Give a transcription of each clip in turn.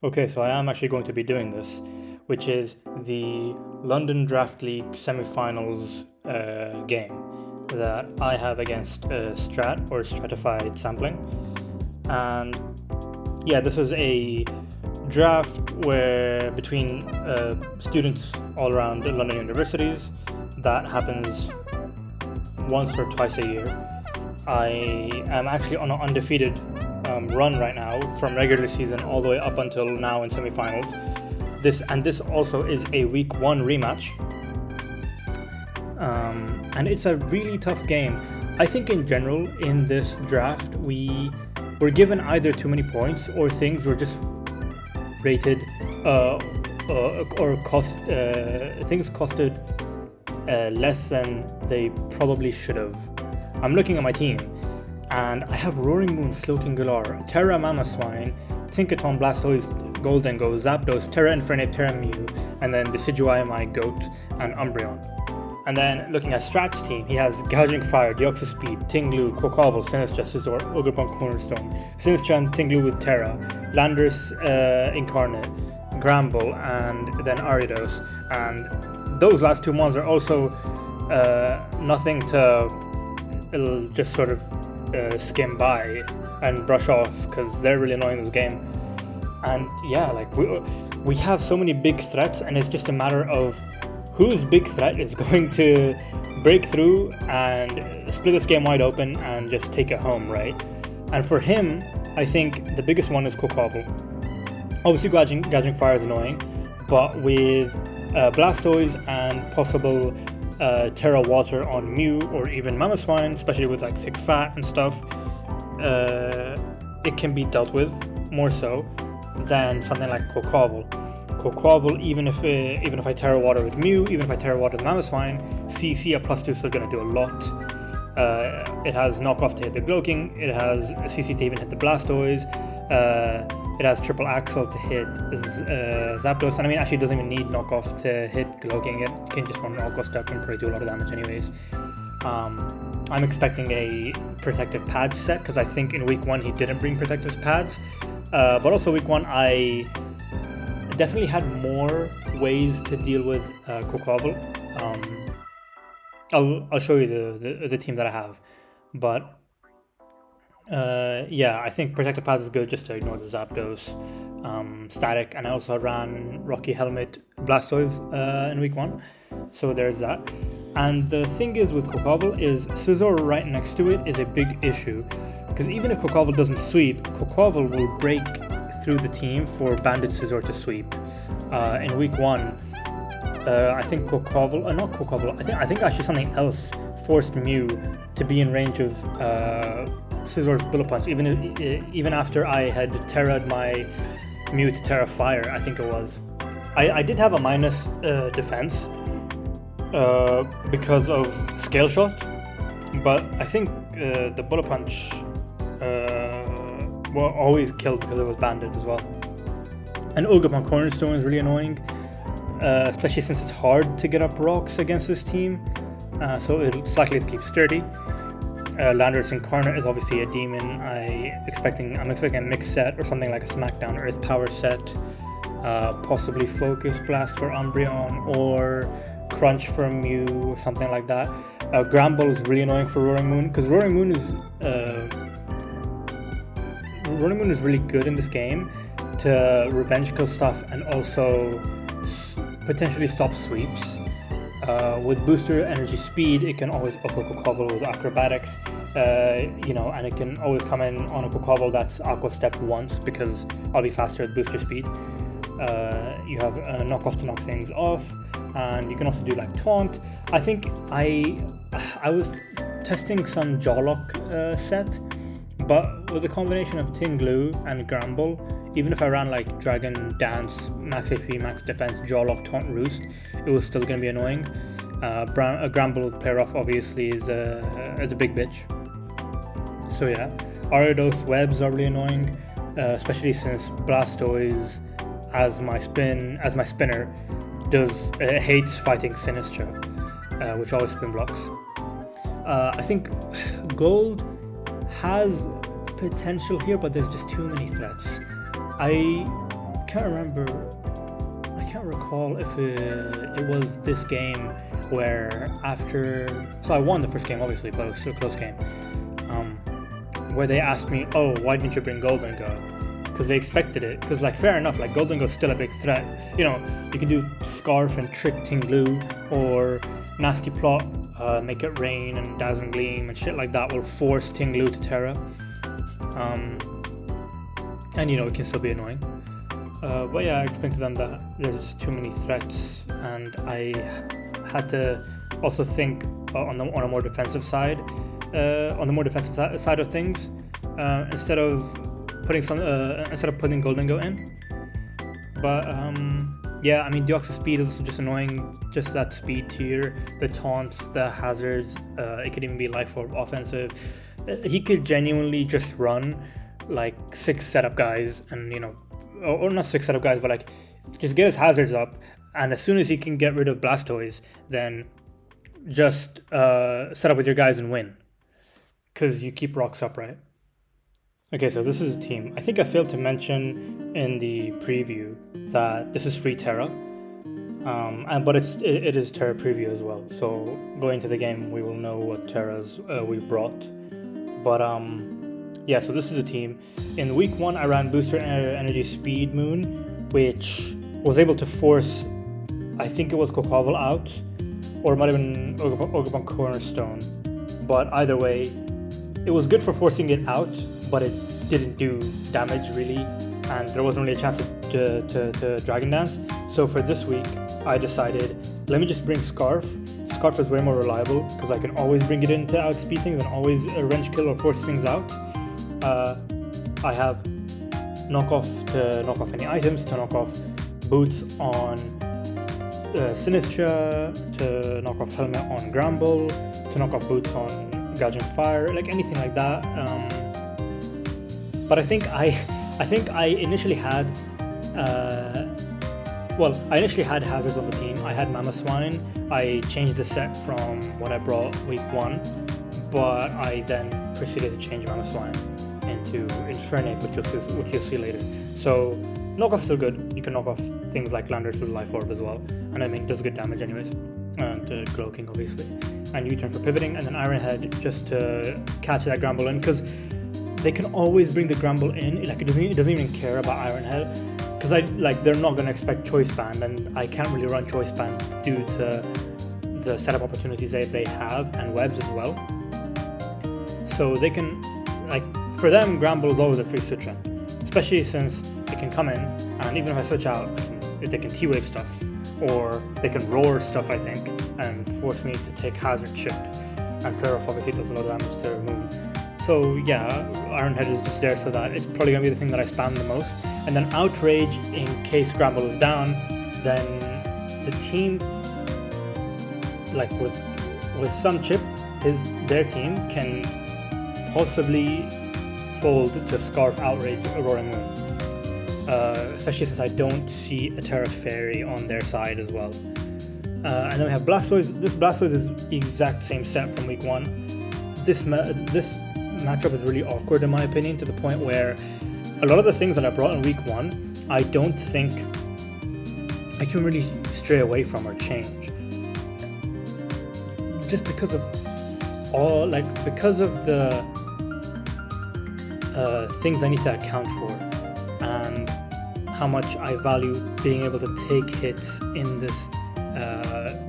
Okay, so I am actually going to be doing this, which is the London Draft League semi-finals game that I have against Strat or Stratified Sampling. And yeah, this is a draft where between students all around London universities that happens once or twice a year. I am actually on an undefeated run right now from regular season all the way up until now in semifinals. This also is a week 1 rematch, and it's a really tough game. I think in general in this draft we were given either too many points or things were just rated or cost things costed less than they probably should have. I'm looking at my team, and I have Roaring Moon, Slowking Galar, Terra Mamoswine, Tinkaton, Blastoise, Goldengo, Zapdos, Terra Infernape, Terra Mew, and then Decidueye, my Goat, and Umbreon. And then looking at Strat's team, he has Gouging Fire, Deoxyspeed, Tinglu, Quaquaval, Sinistcha, Scizor, Ogerpon, Cornerstone, Sinistcha and Tinglu with Terra, Landorus, Incarnate, Gramble, and then Ariados. And those last two mons are also nothing to just sort of skim by and brush off, because they're really annoying this game. And yeah, like we have so many big threats, and it's just a matter of whose big threat is going to break through and split this game wide open and just take it home, right? And for him, I think the biggest one is Quaquaval. Obviously Gouging Fire is annoying, but with Blastoise and possible Terra Water on Mew or even Mamoswine, especially with like thick fat and stuff, it can be dealt with more so than something like Quaquaval. Quaquaval, even if I Terra Water with Mew, even if I Terra Water with Mamoswine, CC at +2 is still going to do a lot. It has knockoff to hit the Gloking, it has CC to even hit the Blastoise, it has triple axle to hit Zapdos, and I mean actually it doesn't even need knockoff to hit Gloking, it can just run knockoff step and probably do a lot of damage anyways. I'm expecting a protective pads set, because I think in week 1 he didn't bring protective pads, but also week 1 I definitely had more ways to deal with Quaquaval. I'll show you the team that I have, but yeah, I think Protective Pads is good just to ignore the Zapdos static, and I also ran Rocky Helmet Blastoise in week 1, so there's that. And the thing is with Quaquaval is Scizor right next to it is a big issue, because even if Quaquaval doesn't sweep, Quaquaval will break through the team for Banded Scizor to sweep. In week 1, I think Quaquaval, not Quaquaval, I think actually something else forced Mew to be in range of Scizor's Bullet Punch, even after I had Terra'd my Mew to Terra Fire, I think it was. I did have a minus defense because of Scale Shot, but I think the Bullet Punch always killed because it was banded as well. And Ogerpon Cornerstone is really annoying, especially since it's hard to get up rocks against this team, so it's likely to keep sturdy. Landorus Incarnate is obviously a demon. I'm expecting a mix set or something like a Smackdown Earth Power set, possibly Focus Blast for Umbreon or Crunch for Mew or something like that. Gramble is really annoying for Roaring Moon, because Roaring Moon is really good in this game to revenge kill stuff and also potentially stop sweeps. With booster energy speed, it can always upper Quaquaval with acrobatics, and it can always come in on a Quaquaval that's Aqua Step once, because I'll be faster at booster speed. You have knockoff to knock things off, and you can also do like Taunt. I think I was testing some Jawlock set, but with the combination of Tinglu and Gramble, even if I ran like Dragon Dance, Max HP, Max Defense, Jawlock, Taunt, Roost, it was still going to be annoying. Gramble with Pair Off obviously is a big bitch. So yeah, Ariados Webs are really annoying, especially since Blastoise as my spinner hates fighting Sinistcha, which always spin blocks. I think Gold has potential here, but there's just too many threats. I can't recall if it was this game where after, so I won the first game obviously, but it was still a close game, where they asked me, oh, why didn't you bring Golden Go? Because they expected it, because like fair enough, like Golden Go's still a big threat, you know, you can do Scarf and Trick Tinglu, or Nasty Plot, Make It Rain and Dazzling Gleam and shit like that will force Tinglu to Terra, and you know, it can still be annoying. But yeah, I explained to them that there's just too many threats, and I had to also think on a more defensive side, side of things, instead of putting Golden Go in. But yeah, I mean, Deoxys speed is just annoying. Just that speed tier, the taunts, the hazards. It could even be Life Orb offensive. He could genuinely just run like 6 setup guys, and you know. Or not 6 setup guys, but like just get his hazards up, and as soon as he can get rid of Blastoise, then just set up with your guys and win, because you keep rocks up, right? Okay, so this is a team. I think I failed to mention in the preview that this is free Terra, but it is Terra preview as well. So going to the game, we will know what Terras we've brought. But yeah, so this is a team. In week 1, I ran Booster Energy Speed Moon, which was able to force, I think it was Kokavol out, or it might have been Ogabon Cornerstone. But either way, it was good for forcing it out, but it didn't do damage really, and there wasn't really a chance to Dragon Dance. So for this week, I decided, let me just bring Scarf. Scarf is way more reliable, because I can always bring it in to outspeed things and always wrench kill or force things out. I have knockoff to knock off any items, to knock off boots on Sinistra, to knock off helmet on Gramble, to knock off boots on Gouging Fire, like anything like that. But I think I initially had hazards on the team. I had Mamoswine. I changed the set from what I brought week 1, but I then proceeded to change Mamoswine into Infernape, which you'll see later. So knockoff's still good. You can knock off things like Landorus' Life Orb as well, and I mean it does good damage anyways. And Glow King obviously. And U-turn for pivoting, and then Iron Head just to catch that Gramble in, because they can always bring the Gramble in. Like it doesn't even care about Iron Head, because they're not gonna expect Choice Band, and I can't really run Choice Band due to the setup opportunities they have, and webs as well. So they can, like, for them, Gramble is always a free switch in, especially since it can come in, and even if I switch out, they can T-Wave stuff, or they can Roar stuff, I think, and force me to take Hazard Chip, and Prayer Off obviously does a lot of damage to Moon. So yeah, Iron Head is just there so that it's probably going to be the thing that I spam the most. And then Outrage, in case Gramble is down, then the team, like with some chip, their team can possibly fold to Scarf, Outrage, Roaring Moon. Especially since I don't see a Terra Fairy on their side as well. And then we have Blastoise. This Blastoise is the exact same set from week 1. This matchup is really awkward in my opinion, to the point where a lot of the things that I brought in week 1, I don't think I can really stray away from or change. Just because of the things I need to account for, and how much I value being able to take hits in this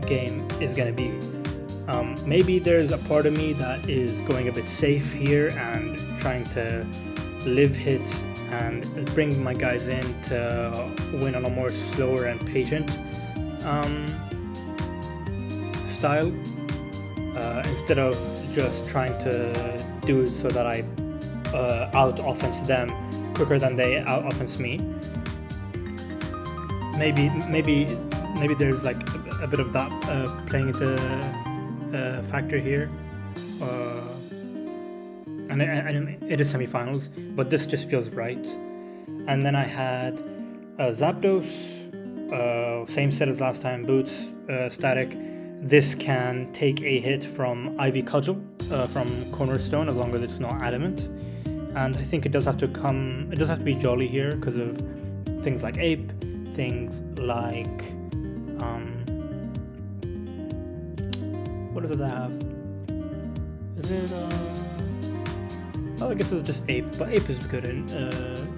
game is going to be. Maybe there's a part of me that is going a bit safe here and trying to live hits and bring my guys in to win on a more slower and patient style, instead of just trying to do it so that I out-offense them quicker than they out-offense me. Maybe there's like a bit of that playing into factor here, and it is semifinals, but this just feels right. And then I had Zapdos, same set as last time, boots, static. This can take a hit from Ivy Cudgel from Cornerstone, as long as it's not adamant. And I think it does have to be Jolly here because of things like Ape, things like what does it have? Is it oh, I guess it's just Ape, but Ape is good into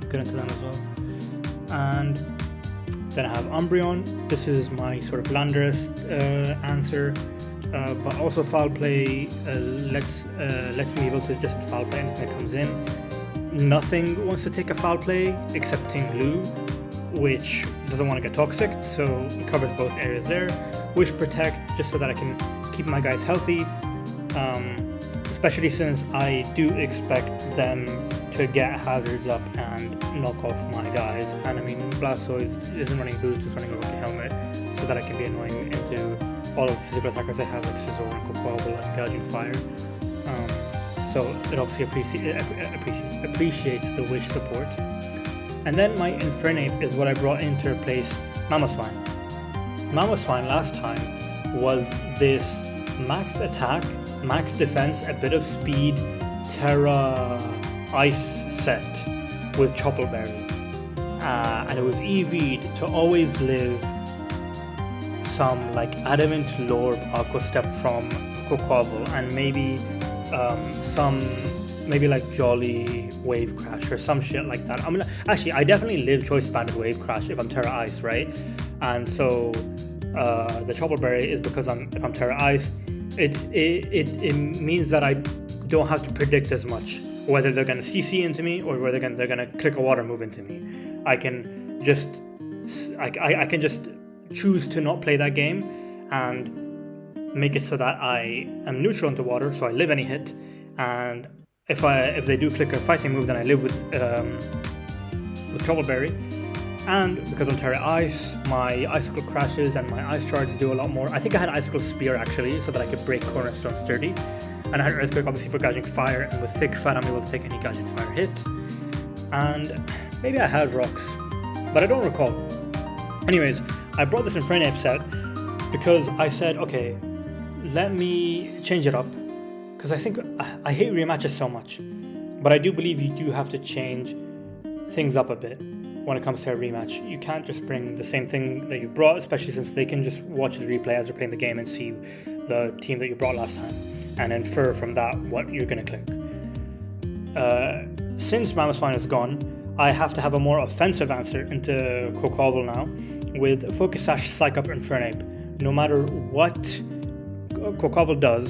them as well. And then I have Umbreon. This is my sort of Landorus answer, but also Foul Play lets me able to just Foul Play anything that comes in. Nothing wants to take a Foul Play except Tinglu, which doesn't want to get toxic, so it covers both areas there. Wish Protect, just so that I can keep my guys healthy, especially since I do expect them to get hazards up and knock off my guys. And I mean, Blastoise isn't running boots, it's running a Rocky Helmet, so that I can be annoying into all of the physical attackers I have, like Scizor and Quaquaval and Gouging Fire. So it obviously appreciates the Wish support. And then my Infernape is what I brought in to replace Mamoswine. Mamoswine last time was this max attack, max defense, a bit of speed, Terra Ice set with Choppleberry. And it was EV'd to always live some like Adamant Lorb Aqua Step from Quaquaval, and maybe maybe like Jolly Wave Crash or some shit like that. I mean, actually, I definitely live Choice Banded Wave Crash if I'm Terra Ice, right? And so the Choppleberry is because if I'm Terra Ice, it means that I don't have to predict as much whether they're gonna CC into me or whether they're gonna click a water move into me. I can just choose to not play that game and make it so that I am neutral into water, so I live any hit, and if they do click a fighting move, then I live with Troubleberry. And because I'm Terra Ice, my Icicle Crashes and my Ice Charge do a lot more. I think I had Icicle Spear actually, so that I could break Cornerstone sturdy. And I had Earthquake obviously for Gouging Fire, and with Thick Fat I'm able to take any Gouging Fire hit. And maybe I had Rocks, but I don't recall. Anyways, I brought this Infernape set because I said, okay, let me change it up, because I think I hate rematches so much, but I do believe you do have to change things up a bit when it comes to a rematch. You can't just bring the same thing that you brought, especially since they can just watch the replay as they're playing the game and see the team that you brought last time and infer from that what you're going to click. Since Mamoswine is gone, I have to have a more offensive answer into Quaquaval now with Focus Sash, Psych Up, Infernape. No matter what Quaquaval does,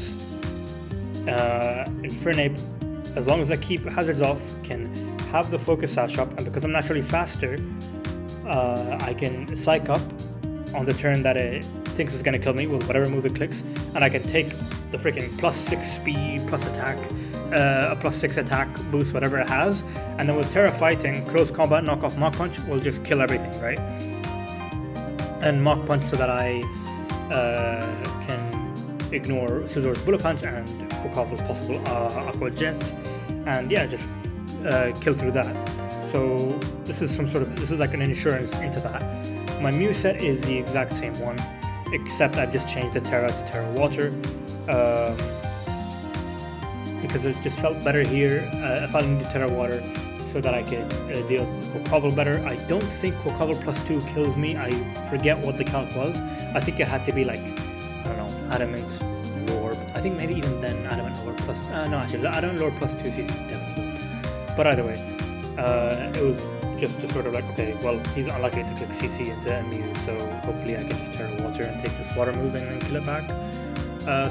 Infernape, as long as I keep hazards off, can have the Focus Sash up, and because I'm naturally faster, I can Psych Up on the turn that it thinks is going to kill me with whatever move it clicks, and I can take the freaking +6 speed, plus attack, a +6 attack boost, whatever it has, and then with Terra Fighting, Close Combat, Knock Off, Mach Punch will just kill everything, right? And Mach Punch so that I can ignore Scizor's Bullet Punch and Quaquaval's possible Aqua Jet, and yeah, just kill through that. So this is like an insurance into that. My Mew set is the exact same one, except I've just changed the Terra to Terra Water, because it just felt better here. I felt I needed Terra Water so that I could deal with Quaquaval better. I don't think Quaquaval +2 kills me. I forget what the calc was. I think it had to be like, I don't know, Adamant Lore. I think maybe even then Adamant Lore plus... no, actually, Adamant Lore +2 season definitely was. But either way, it was just sort of like, okay, well, he's unlikely to click CC into Mew, so hopefully I can just Terra Water and take this water move and then kill it back.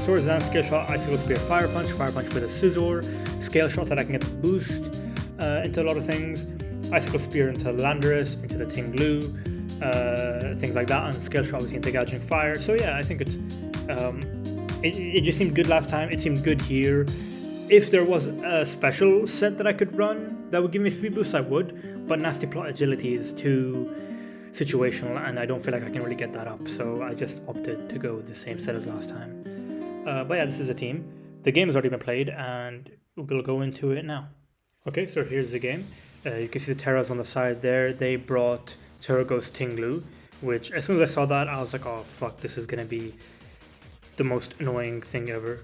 Swords and Scale Shot, Icicle Spear, Fire Punch with a Scizor, Scale Shot that I can get the boost into a lot of things, Icicle Spear into Landorus, into the Tinglu, things like that, and Scale Shot obviously into Gouging Fire. So yeah, I think it just seemed good last time. It seemed good here. If there was a special set that I could run that would give me speed boost, I would, but Nasty Plot Agility is too situational and I don't feel like I can really get that up, so I just opted to go with the same set as last time. But yeah, this is a team. The game has already been played and we'll go into it now. Okay, so here's the game. You can see the Terras on the side there. They brought Turgos Tinglu, which as soon as I saw that, I was like, oh fuck, this is gonna be the most annoying thing ever,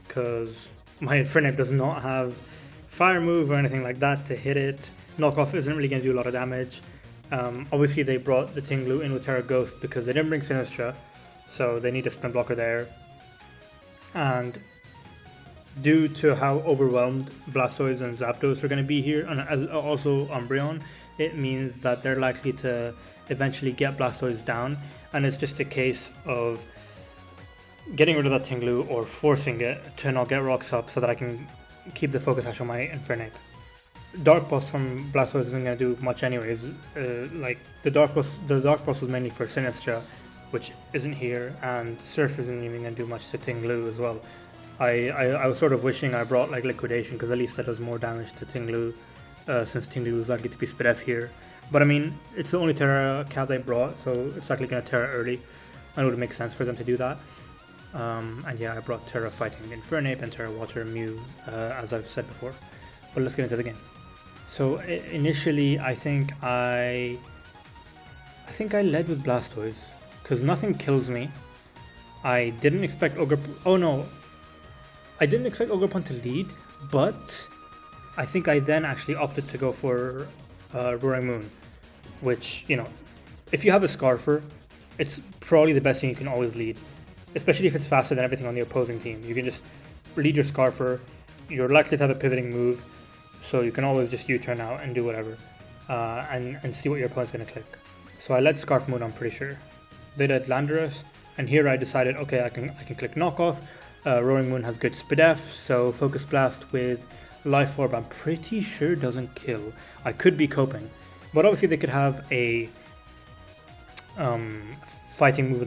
because my Infernape does not have Fire move or anything like that to hit it. Knockoff isn't really going to do a lot of damage. Obviously they brought the Tinglu in with Terra Ghost because they didn't bring Sinistra, so they need a sprint blocker there. And due to how overwhelmed Blastoise and Zapdos are going to be here, and as also Umbreon, it means that they're likely to eventually get Blastoise down, and it's just a case of getting rid of that Tinglu or forcing it to not get rocks up so that I can keep the Focus Sash on my Infernape. Dark Pulse from Blastoise isn't going to do much anyways. Like the Dark Pulse was mainly for Sinistra, which isn't here, and Surf isn't even going to do much to Tinglu as well. I was sort of wishing I brought like Liquidation, because at least that does more damage to Tinglu, since Tinglu is likely to be Spit F here. But I mean, it's the only Terra cat they brought, so it's likely going to Terra early, and it would make sense for them to do that. And yeah, I brought Terra fighting Infernape and Terra Water Mew, as I've said before. But let's get into the game. So initially, I think I led with Blastoise, because nothing kills me. I didn't expect I didn't expect Ogerpon to lead, but I think I then actually opted to go for Roaring Moon, which, you know, if you have a Scarfer, it's probably the best thing you can always lead, especially if it's faster than everything on the opposing team. You can just lead your Scarfer, you're likely to have a pivoting move, so you can always just U-turn out and do whatever, and see what your opponent's going to click. So I led Scarf Moon, I'm pretty sure. They led Landorus, and here I decided, okay, I can click Knockoff. Roaring Moon has good Speed F, so Focus Blast with Life Orb I'm pretty sure doesn't kill. I could be coping, but obviously they could have a fighting move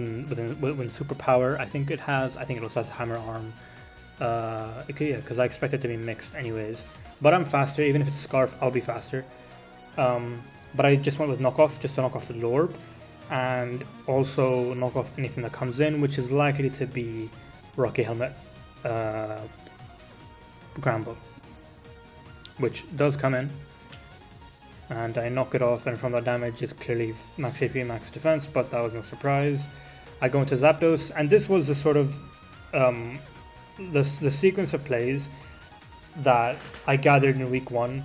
with Superpower. I think it also has Hammer Arm. Okay, yeah, because I expect it to be mixed anyways. But I'm faster, even if it's Scarf, I'll be faster. But I just went with Knockoff, just to knock off the Lorb, and also knock off anything that comes in, which is likely to be Rocky Helmet, Gramble, which does come in, and I knock it off, and from that damage is clearly max AP, max defense, but that was no surprise. I go into Zapdos, and this was the sort of the sequence of plays that I gathered in week 1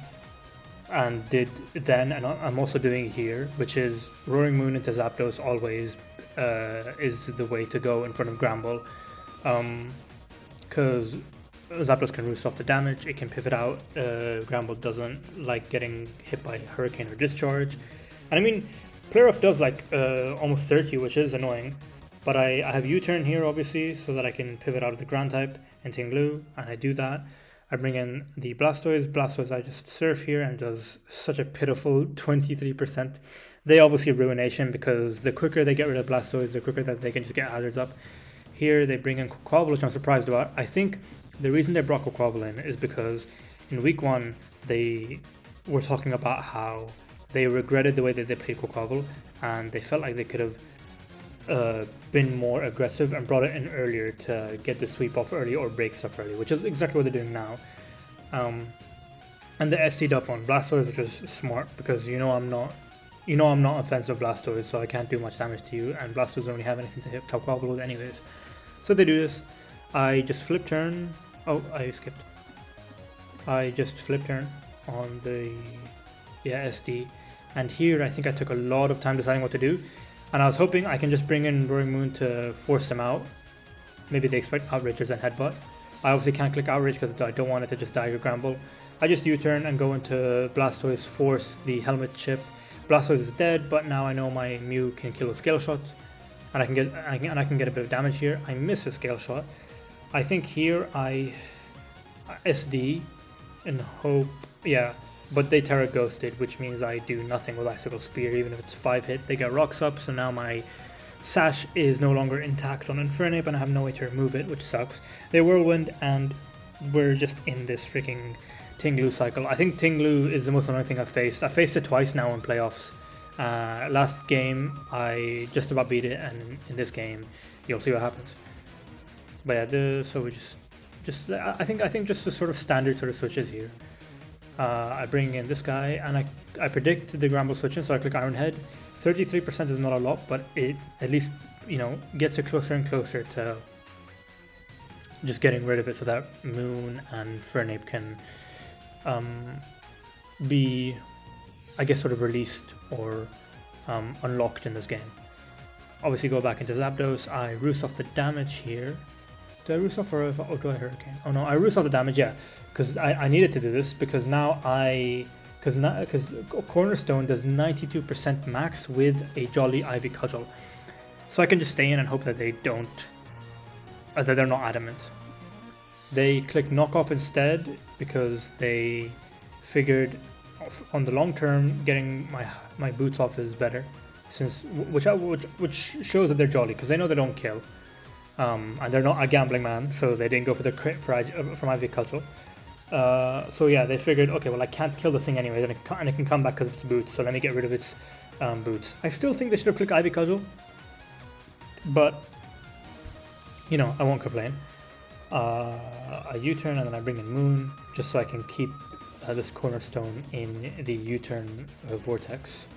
and did then, and I'm also doing here, which is Roaring Moon into Zapdos always is the way to go in front of Gramble, because Zapdos can roost off the damage, it can pivot out, Gramble doesn't like getting hit by Hurricane or Discharge, and I mean, Player Off does like almost 30, which is annoying, but I have U-turn here obviously, so that I can pivot out of the Ground type and Tinglu, and I do that. I bring in the Blastoise, I just Surf here and does such a pitiful 23%. They obviously Ruination, because the quicker they get rid of Blastoise, the quicker that they can just get hazards up. Here they bring in Quaquaval, which I'm surprised about. I think the reason they brought Quaquaval in is because in week 1 they were talking about how they regretted the way that they played Quaquaval, and they felt like they could have been more aggressive and brought it in earlier to get the sweep off early or break stuff early, which is exactly what they're doing now. And the ST'd up on Blastoise, which is smart, because you know I'm not offensive Blastoise, so I can't do much damage to you, and Blastoise don't really have anything to hit Quaquaval with anyways. So they do this. I just flip turn. Oh, I skipped. I just flip turn on the SD, and here I think I took a lot of time deciding what to do. And I was hoping I can just bring in Roaring Moon to force them out. Maybe they expect Outrages and Headbutt. I obviously can't click Outrage because I don't want it to just die or Gramble. I just U-turn and go into Blastoise, force the Helmet Chip. Blastoise is dead, but now I know my Mew can kill a Scale Shot, and I can get a bit of damage here. I miss a Scale Shot. I think here I SD and hope, yeah. But they Terra Ghosted, which means I do nothing with Icicle Spear, even if it's 5 hit. They get rocks up, so now my Sash is no longer intact on Infernape, and I have no way to remove it, which sucks. They Whirlwind, and we're just in this freaking Tinglu cycle. I think Tinglu is the most annoying thing I've faced. I faced it twice now in playoffs. Last game, I just about beat it, and in this game, you'll see what happens. But yeah, so we I think just the sort of standard sort of switches here. I bring in this guy, and I predict the Gramble switching, so I click Iron Head. 33% is not a lot, but it at least, you know, gets it closer and closer to just getting rid of it, so that Moon and Fernape can be, I guess, sort of released or unlocked in this game. Obviously go back into Zapdos, I roost off the damage here. Do I roost off or do I Hurricane? Oh no, I roost off the damage, yeah. Because I needed to do this because now because Cornerstone does 92% max with a Jolly Ivy Cudgel. So I can just stay in and hope that they don't, that they're not adamant. They click knockoff instead because they figured on the long term getting my boots off is better, since which shows that they're jolly because they know they don't kill, and they're not a gambling man, so they didn't go for the crit from Ivy Cudgel. So yeah, they figured, okay, well I can't kill this thing anyway, and it can come back because of its boots, so let me get rid of its boots. I still think they should have clicked Ivy Cudgel, but you know, I won't complain. A U-turn and then I bring in Moon just so I can keep this Cornerstone in the U-turn vortex.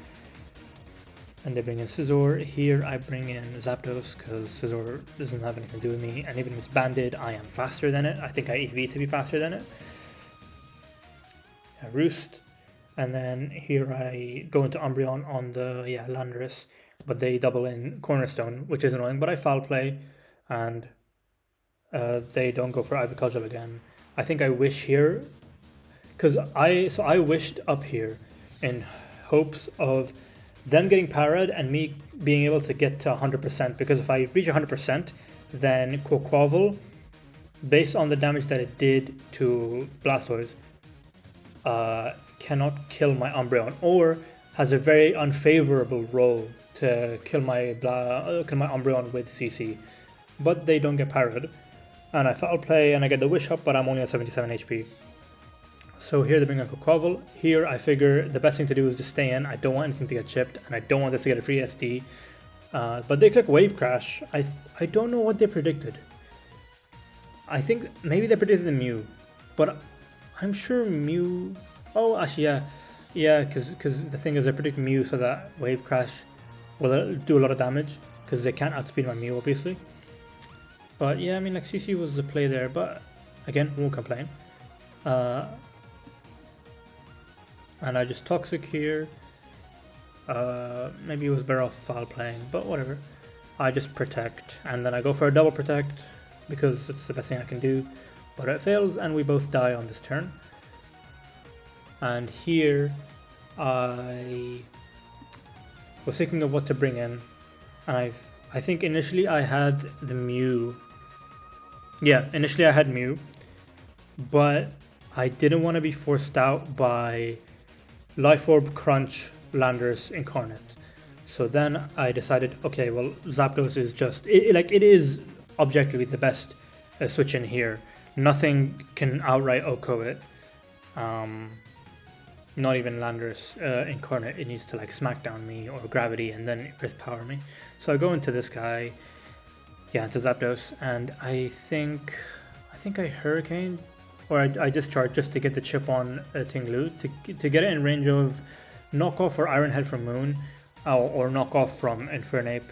And they bring in Scizor. Here I bring in Zapdos because Scizor doesn't have anything to do with me, and even if it's banded, I am faster than it. I think I EV to be faster than it. I roost, and then here I go into Umbreon on the Landorus, but they double in Cornerstone, which is annoying, but I foul play, and they don't go for Ivy Cudgel again. I think I wish here, because I wished up here in hopes of them getting parried and me being able to get to 100%, because if I reach 100%, then Quaquaval, based on the damage that it did to Blastoise, cannot kill my Umbreon, or has a very unfavorable role to kill my Umbreon with CC. But they don't get parried, and I foul play and I get the wish up, but I'm only at 77 HP. So here they bring in Quaquaval. Here I figure the best thing to do is just stay in. I don't want anything to get chipped, and I don't want this to get a free SD. But they click Wave Crash. I don't know what they predicted. I think maybe they predicted the Mew, but I'm sure Mew... Oh, actually, yeah, because the thing is I predict Mew so that Wave Crash will do a lot of damage, because they can't outspeed my Mew, obviously. But yeah, I mean, like, CC was the play there, but again, won't complain. And I just Toxic here. Maybe it was better off foul playing, but whatever. I just Protect, and then I go for a double Protect because it's the best thing I can do. But it fails, and we both die on this turn. And here I was thinking of what to bring in, and I think initially I had the Mew. Yeah, initially I had Mew, but I didn't want to be forced out by Life Orb, Crunch, Landorus, Incarnate. So then I decided, okay, well, Zapdos is just, it is objectively the best switch in here. Nothing can outright OHKO it. Not even Landorus Incarnate. It needs to like Smackdown me or Gravity and then Earth Power me. So I go into this guy, into Zapdos, and I think I Hurricane, or I discharge just to get the chip on Tinglu to get it in range of knockoff or Iron Head from Moon, or knockoff from Infernape.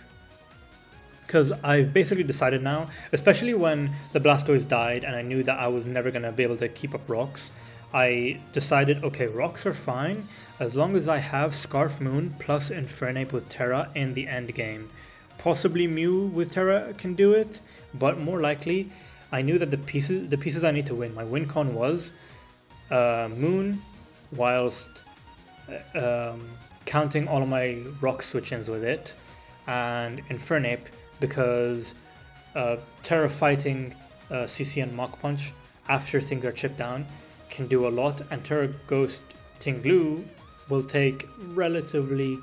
Because I've basically decided now, especially when the Blastoise died and I knew that I was never going to be able to keep up Rocks, I decided, okay, Rocks are fine as long as I have Scarf Moon plus Infernape with Terra in the end game. Possibly Mew with Terra can do it, but more likely, I knew that the pieces I need to win. My win con was Moon, whilst counting all of my Rock switch-ins with it, and Infernape because Terra fighting CC and Mach Punch after things are chipped down can do a lot, and Terra Ghost Tinglu will take relatively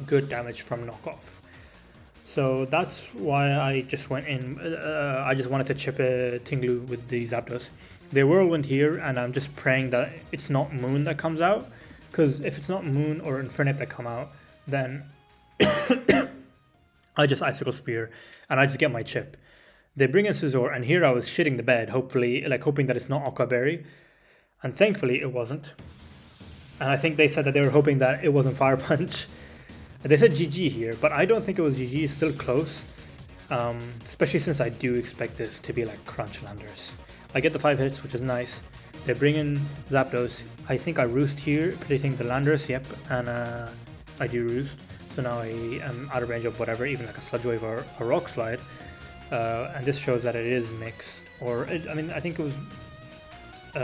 good damage from knockoff. So that's why I just went in. I just wanted to chip a Tinglu with the Zapdos. They Whirlwind here, and I'm just praying that it's not Moon that comes out, because if it's not Moon or Infernape that come out, then I just Icicle Spear and I just get my chip. They bring in Scizor, and here I was shitting the bed, hoping that it's not Aqua Berry, and thankfully it wasn't. And I think they said that they were hoping that it wasn't Fire Punch. They said GG here, but I don't think it was GG. It's still close, especially since I do expect this to be like Crunch Landers. I get the 5 hits, which is nice. They bring in Zapdos. I think I roost here, predicting the Landers, yep, and I do roost, so now I am out of range of whatever, even like a sludge wave or a rock slide. And this shows that it is mixed, or I mean, I think it was, it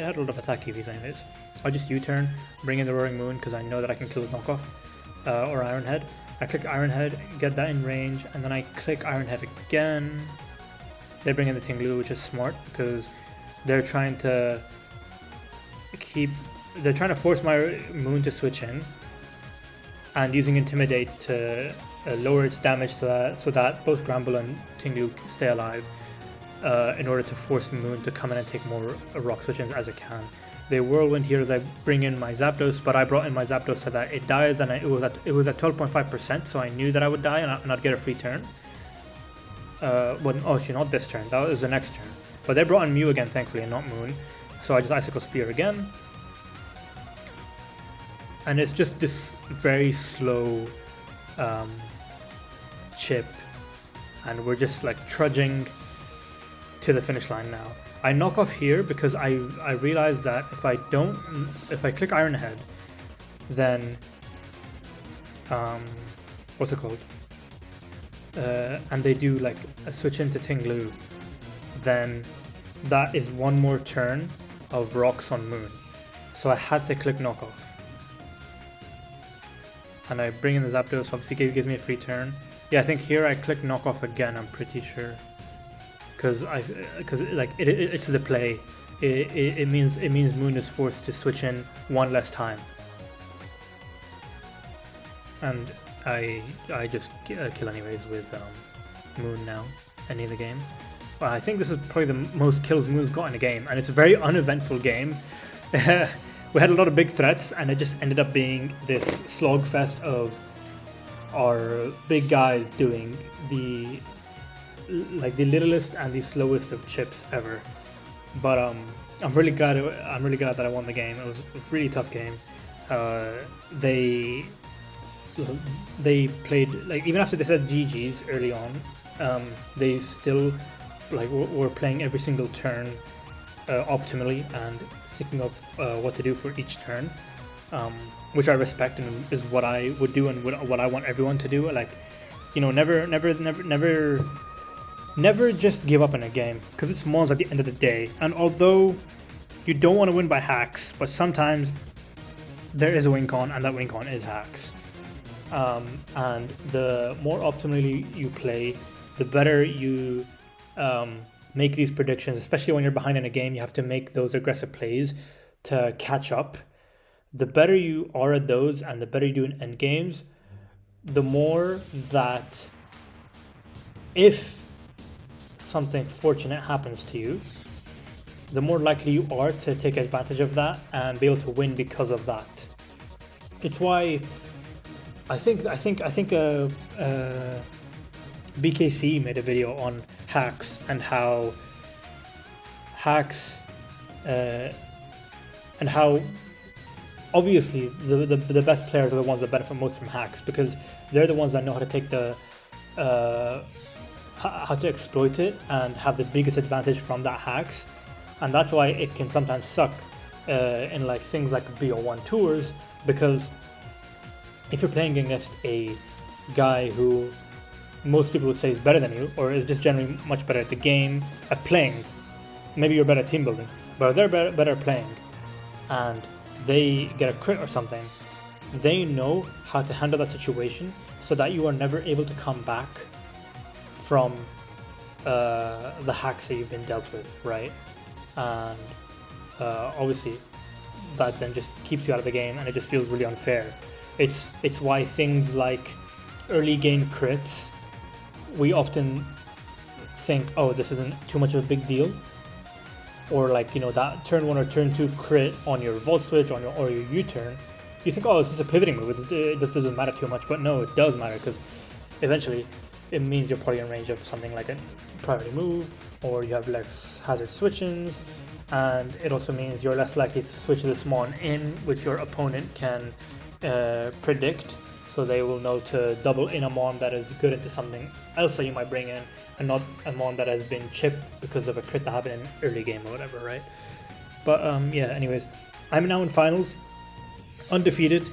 had a lot of attack EVs anyways. I'll just U-turn, bring in the Roaring Moon because I know that I can kill the knockoff, or Iron Head. I click Iron Head, get that in range, and then I click Iron Head again. They bring in the Tinglu, which is smart because they're trying to force my Moon to switch in, and using Intimidate to lower its damage so that both Gramble and Tinglu stay alive, in order to force Moon to come in and take more rock switch-ins as it can. They Whirlwind here as I bring in my Zapdos, but I brought in my Zapdos so that it dies, and it was at 12.5%, so I knew that I would die and I'd get a free turn. Well, oh, actually not this turn, that was the next turn. But they brought in Mew again, thankfully, and not Moon. So I just Icicle Spear again. And it's just this very slow chip, and we're just like trudging to the finish line now. I knock off here because I realized that if I click Iron Head, then what's it called? And they do like a switch into Tinglu, then that is one more turn of rocks on Moon. So I had to click knockoff. And I bring in the Zapdos, obviously gives me a free turn. Yeah, I think here I click knockoff again, I'm pretty sure. Because like it's the play. It means Moon is forced to switch in one less time. And I just kill anyways with Moon now, ending the game. Well, I think this is probably the most kills Moon's got in a game, and it's a very uneventful game. We had a lot of big threats, and it just ended up being this slogfest of our big guys doing the littlest and the slowest of chips ever. But I'm really glad that I won the game. It was a really tough game. They played, like, even after they said GG's early on, they still like were playing every single turn optimally and thinking of what to do for each turn, which I respect and is what I would do and what I want everyone to do. Like, you know, never just give up in a game, because it's Mons at the end of the day. And although you don't want to win by hacks, but sometimes there is a win con, and that win con is hacks. And the more optimally you play, the better you make these predictions, especially when you're behind in a game. You have to make those aggressive plays to catch up. The better you are at those, and the better you do in end games, the more that if something fortunate happens to you, the more likely you are to take advantage of that and be able to win because of that. It's why I think BKC made a video on hacks and how obviously the best players are the ones that benefit most from hacks, because they're the ones that know how to take how to exploit it and have the biggest advantage from that hacks. And that's why it can sometimes suck in like things like BO1 tours, because if you're playing against a guy who most people would say is better than you, or is just generally much better at the game, at playing, maybe you're better at team building, but they're better at playing, and they get a crit or something, they know how to handle that situation so that you are never able to come back from the hacks that you've been dealt with, right? And obviously that then just keeps you out of the game, and it just feels really unfair. It's why things like early game crits, we often think, oh, this isn't too much of a big deal, or like, you know, that turn 1 or turn 2 crit on your Volt Switch or your U-turn, you think, oh, this is a pivoting move, it doesn't matter too much, but no, it does matter, because eventually it means you're probably in range of something like a priority move, or you have less hazard switch-ins, and it also means you're less likely to switch this mon in, which your opponent can predict, so they will know to double in a mon that is good into something else that you might bring in, and not a mon that has been chipped because of a crit that happened in early game or whatever, right? But yeah, anyways, I'm now in finals, undefeated.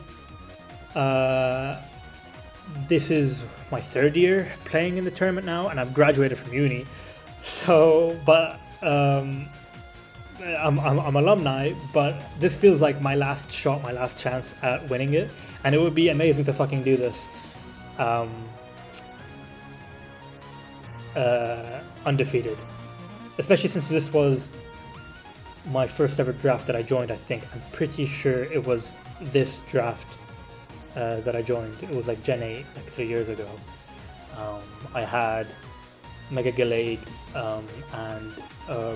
This is my third year playing in the tournament now, and I've graduated from uni. So, but I'm alumni, but this feels like my last shot, my last chance at winning it, and it would be amazing to fucking do this. Undefeated, especially since this was my first ever draft that I joined. I think I'm pretty sure it was this draft that I joined. It was like Gen 8, like 3 years ago. I had Mega Gallade and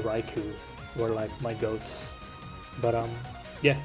Raikou were like my goats, but yeah.